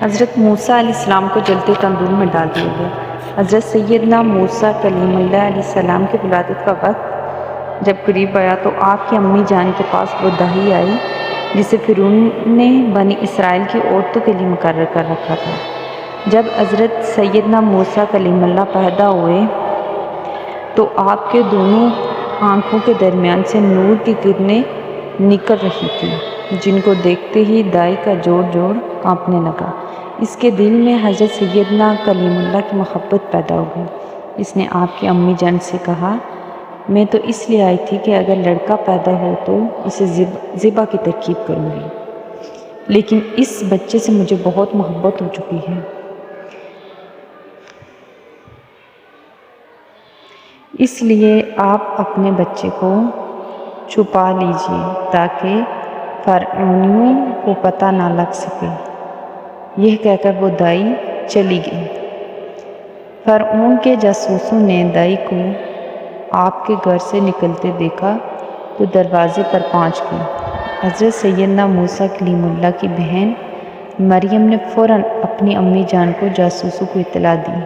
حضرت موسیٰ علیہ السلام کو جلتے تندور میں ڈال دیا گیا۔ حضرت سیدنا موسیٰ کلیم اللہ علیہ السلام کی ولادت کا وقت جب قریب آیا تو آپ کی امی جان کے پاس وہ دہی آئی جسے فرعون نے بنی اسرائیل کی عورتوں کے لیے مقرر کر رکھا تھا۔ جب حضرت سیدنا موسیٰ کلیم اللہ پیدا ہوئے تو آپ کے دونوں آنکھوں کے درمیان سے نور کی کرنیں نکل رہی تھیں، جن کو دیکھتے ہی دائی کا جوڑ کانپنے لگا۔ اس کے دل میں حضرت سیدنا کلیم اللہ کی محبت پیدا ہو گئی۔ اس نے آپ کی امی جان سے کہا، میں تو اس لیے آئی تھی کہ اگر لڑکا پیدا ہو تو اسے ذبح کی ترکیب کروں گی، لیکن اس بچے سے مجھے بہت محبت ہو چکی ہے۔ اس لیے آپ اپنے بچے کو چھپا لیجیے تاکہ فرعونیوں کو پتہ نہ لگ سکے۔ یہ کہہ کر وہ دائی چلی گئی۔ فرعون کے جاسوسوں نے دائی کو آپ کے گھر سے نکلتے دیکھا تو دروازے پر پہنچ گئے۔ حضرت سیدنا موسیٰ کلیم اللہ کی بہن مریم نے فوراً اپنی امی جان کو جاسوسوں کو اطلاع دی۔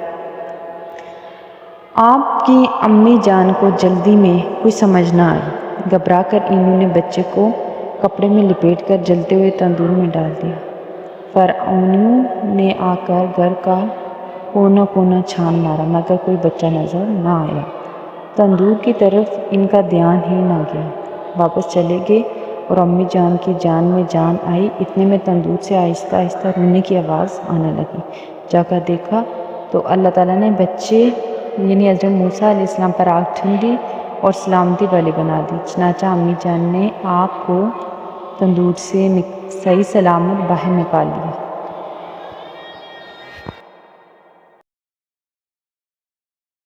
آپ کی امی جان کو جلدی میں کوئی سمجھ نہ آئی۔ گھبرا کر انہوں نے بچے کو کپڑے میں لپیٹ کر جلتے ہوئے تندور میں ڈال دیا۔ فرعونیوں نے آ کر گھر کا کونا کونا چھان مارا مگر کوئی بچہ نظر نہ آیا۔ تندور کی طرف ان کا دھیان ہی نہ گیا۔ واپس چلے گئے اور امی جان کی جان میں جان آئی۔ اتنے میں تندور سے آہستہ آہستہ رونے کی آواز آنے لگی۔ جا کر دیکھا تو اللہ تعالیٰ نے بچے یعنی حضرت موسیٰ علیہ السلام پر آگ ٹھنڈی اور سلامتی والی بنا دی۔ چنانچہ امی جان نے آپ کو تندور سے صحیح سلامت باہر نکال لیا۔